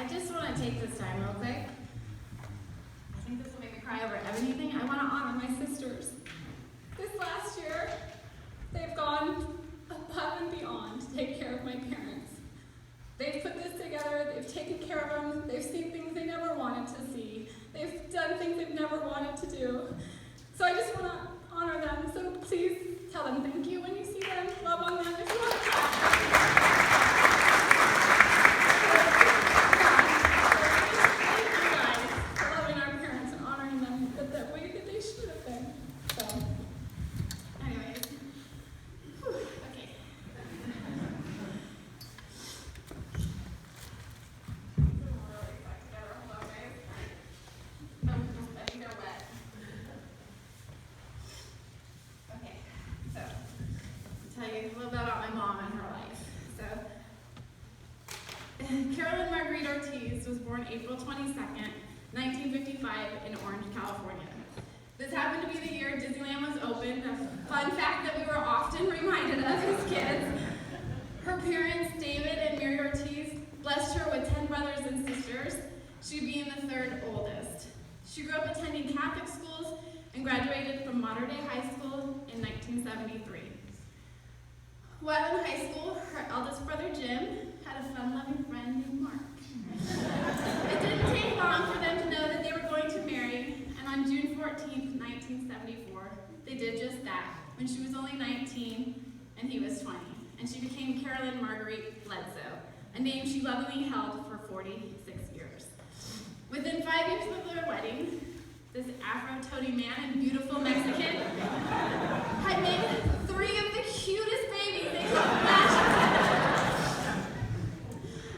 I just want to take this time real quick. I think this will make me cry over everything. I want to honor my sisters. This last year, they've gone above and beyond to take care of my parents. They've put this together, they've taken care of them, they've seen things they never wanted to see. They've done things they've never wanted to do. So I just want to honor them, so please tell them thank you when you see them, love on them if you want to clap. A little bit about my mom and her life. So, Carolyn Ortiz was born April 22nd, 1955 in Orange, California. This happened to be the year Disneyland was opened, a fun fact that we were often reminded of as kids. Her parents, David and Mary Ortiz, blessed her with 10 brothers and sisters, she being the third oldest. She grew up attending Catholic schools and graduated from Modern Day High School in 1973. While in high school, her eldest brother, Jim, had a fun-loving friend named Mark. It didn't take long for them to know that they were going to marry, and on June 14th, 1974, they did just that, when she was only 19 and he was 20, and she became Carolyn Bledsoe, a name she lovingly held for 46 years. Within 5 years of their wedding, this Afro-toady man and beautiful Mexican had made 3 of the cutest babies they could imagine.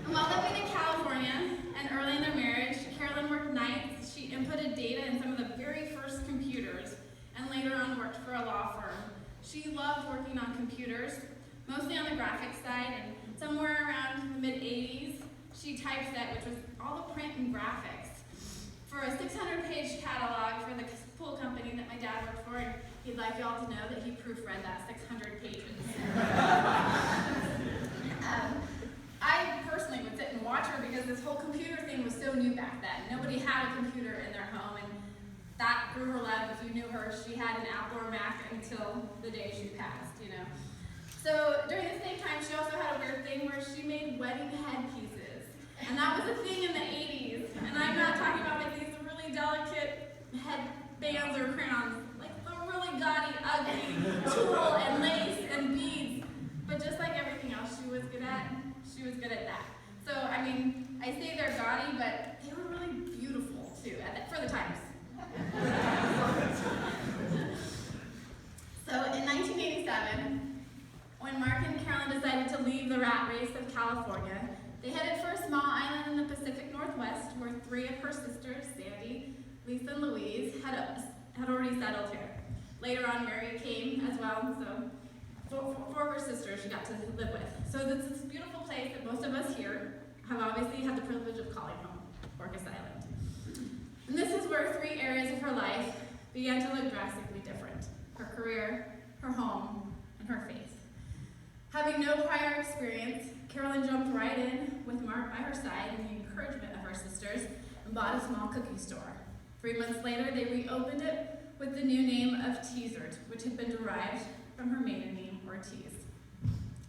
And while living in California and early in their marriage, Carolyn worked nights. She inputted data in some of the very first computers and later on worked for a law firm. She loved working on computers, mostly on the graphics side, and somewhere around the mid-80s, she typeset, which was all the print and graphics, for a 600-page catalog for the pool company that my dad worked for, and he'd like y'all to know that he proofread that 600 pages. I personally would sit and watch her because this whole computer thing was so new back then. Nobody had a computer in their home, and that grew her love. If you knew her, she had an Apple or Mac until the day she passed, you know. So during the same time, she also had a weird thing where she made wedding headpieces. And that was a thing in the 80s. And I'm not talking about like these really delicate headbands or crayons, like the really gaudy, ugly tulle and lace and beads. But just like everything else she was good at that. So, I mean, I say they're gaudy, but they were really beautiful too, for the times. So in 1987, when Mark and Carolyn decided to leave the rat race of California, they headed for a small island in the Pacific Northwest where 3 of her sisters, Sandy, Lisa, and Louise, had already settled here. Later on, Mary came as well, so 4 of her sisters she got to live with. So this is a beautiful place that most of us here have obviously had the privilege of calling home, Orcas Island. And this is where 3 areas of her life began to look drastically different: her career, her home, and her faith. Having no prior experience, Carolyn jumped right in with Mark by her side and the encouragement of her sisters and bought a small cookie store. 3 months later, they reopened it with the new name of Teasert, which had been derived from her maiden name, Ortiz.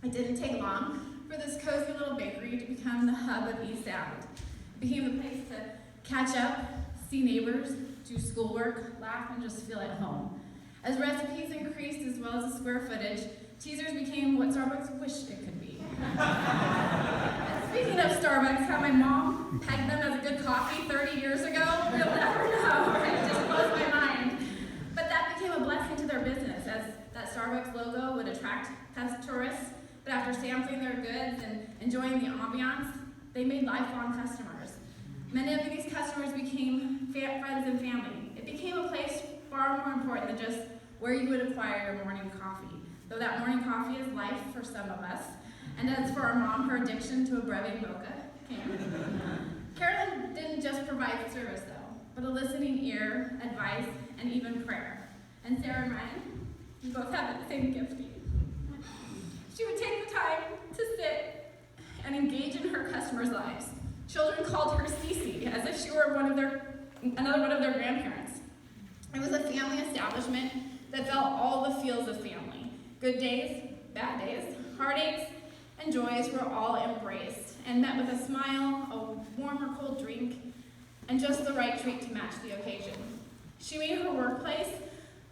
It didn't take long for this cozy little bakery to become the hub of East Sound. It became the place to catch up, see neighbors, do schoolwork, laugh, and just feel at home. As recipes increased as well as the square footage, Teasers became what Starbucks wished it could be. And speaking of Starbucks, how my mom pegged them as a good coffee 30 years ago, you'll never know. It just blows my mind. But that became a blessing to their business, as that Starbucks logo would attract tourists, but after sampling their goods and enjoying the ambiance, they made lifelong customers. Many of these customers became friends and family. It became a place far more important than just where you would acquire your morning coffee, though that morning coffee is life for some of us. And as for our mom, her addiction to a breve mocha came. Carolyn didn't just provide service, though, but a listening ear, advice, and even prayer. And Sarah and Ryan, you both have that same gifting. She would take the time to sit and engage in her customers' lives, Children called her Cece, as if she were another one of their grandparents. It was a family establishment that felt all the feels of family. Good days, bad days, heartaches, and joys were all embraced and met with a smile, a warm or cold drink, and just the right treat to match the occasion. She made her workplace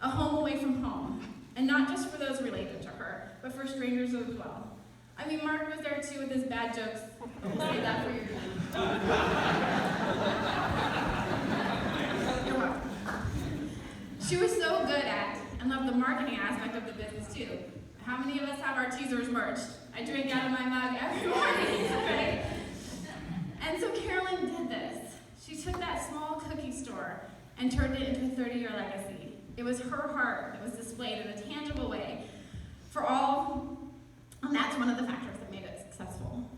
a home away from home, and not just for those related to her, but for strangers as well. I mean, Mark was there too with his bad jokes. We'll say that for you. You're welcome. She was so good at and loved the marketing aspect of the business too. How many of us have our teasers merch? I drink out of my mug every morning, right? And so Carolyn did this. She took that small cookie store and turned it into a 30-year legacy. It was her heart that was displayed in a tangible way for all, and that's one of the factors that made it successful.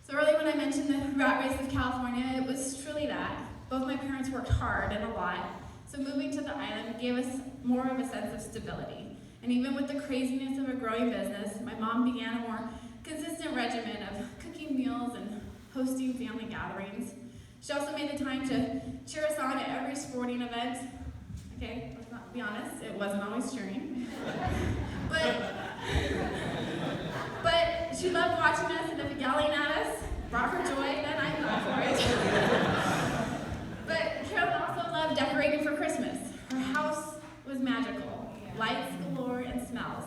So earlier when I mentioned the rat race of California, it was truly that. Both my parents worked hard and a lot, so moving to the island gave us more of a sense of stability. And even with the craziness of a growing business, my mom began a more consistent regimen of cooking meals and hosting family gatherings. She also made the time to cheer us on at every sporting event. Okay, let's not be honest, it wasn't always cheering. But she loved watching us, and if yelling at us brought her joy, then I'm not for it. But Carolyn also loved decorating for Christmas. Her house was magical, lights galore and smells.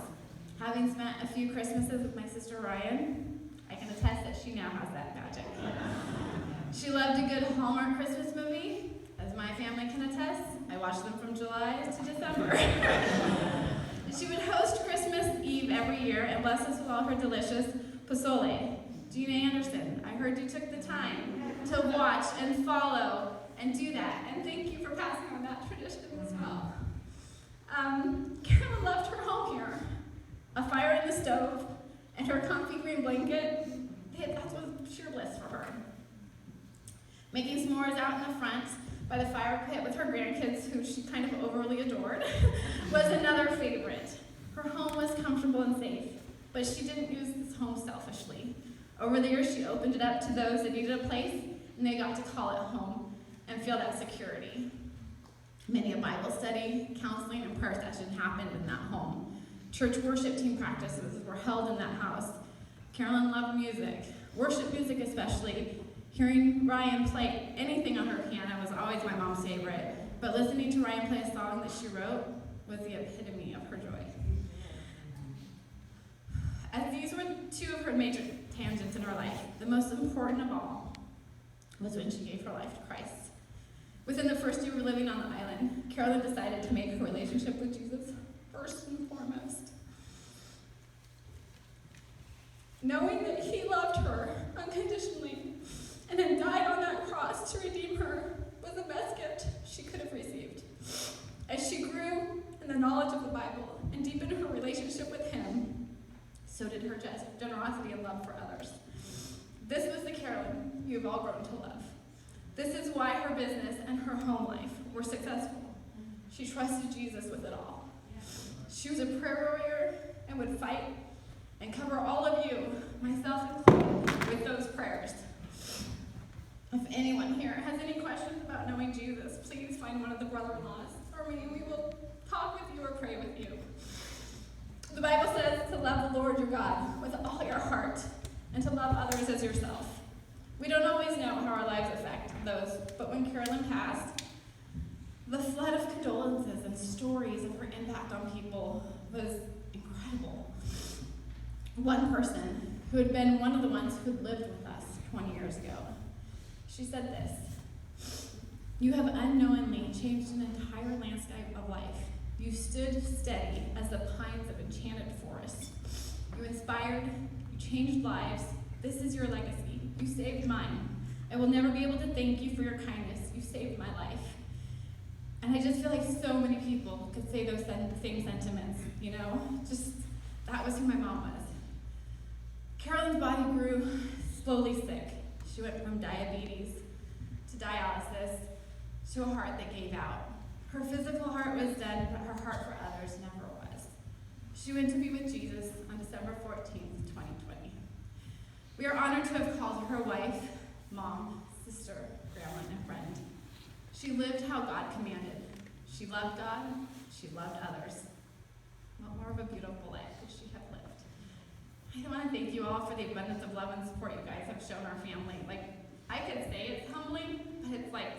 Having spent a few Christmases with my sister Ryan, I can attest that she now has that magic. She loved a good Hallmark Christmas movie. As my family can attest, I watched them from July to December. She would host Christmas Eve every year and bless us with all her delicious pozole. Gina Anderson, I heard you took the time to watch and follow and do that. And thank you for passing on that tradition as well. Carolyn loved her home here. A fire in the stove and her comfy green blanket, that was sheer bliss for her. Making s'mores out in the front by the fire pit with her grandkids, who she kind of overly adored, was another favorite. Her home was comfortable and safe, but she didn't use this home selfishly. Over the years, she opened it up to those that needed a place, and they got to call it home and feel that security. Many a Bible study, counseling, and prayer session happened in that home. Church worship team practices were held in that house. Carolyn loved music, worship music especially. Hearing Ryan play anything on her piano was always my mom's favorite, but listening to Ryan play a song that she wrote was the epitome of her joy. As these were two of her major tangents in her life, the most important of all was when she gave her life to Christ. Within the first year of living on the island, Carolyn decided to make her relationship with Jesus first and foremost. Knowing that he loved her unconditionally and had died on that cross to redeem her was the best gift she could have received. As she grew in the knowledge of the Bible and deepened her relationship with him, so did her generosity and love for others. This was the Carolyn you've all grown to love. This is why her business and her home life were successful. She trusted Jesus with it all. She was a prayer warrior and would fight and cover all of you, myself included, with those prayers. If anyone here has any questions about knowing Jesus, please find one of the brother-in-laws or me. We will talk with you or pray with you. The Bible says to love the Lord your God with all your heart and to love others as yourself. We don't always know how our lives affect those, but when Carolyn passed, the flood of condolences and stories of her impact on people was incredible. One person who had been one of the ones who had lived with us 20 years ago, she said this: "You have unknowingly changed an entire landscape of life. You stood steady as the pines of enchanted forests. You inspired, you changed lives. This is your legacy. You saved mine. I will never be able to thank you for your kindness. You saved my life." And I just feel like so many people could say those same sentiments, you know? Just, that was who my mom was. Carolyn's body grew slowly sick. She went from diabetes to dialysis to a heart that gave out. Her physical heart was dead, but her heart for others never was. She went to be with Jesus on December 14th, 2020. We are honored to have called her wife, mom, sister, grandma, and friend. She lived how God commanded. She loved God, she loved others. What more of a beautiful life could she have lived? I want to thank you all for the abundance of love and support you guys have shown our family. Like, I could say it's humbling, but it's like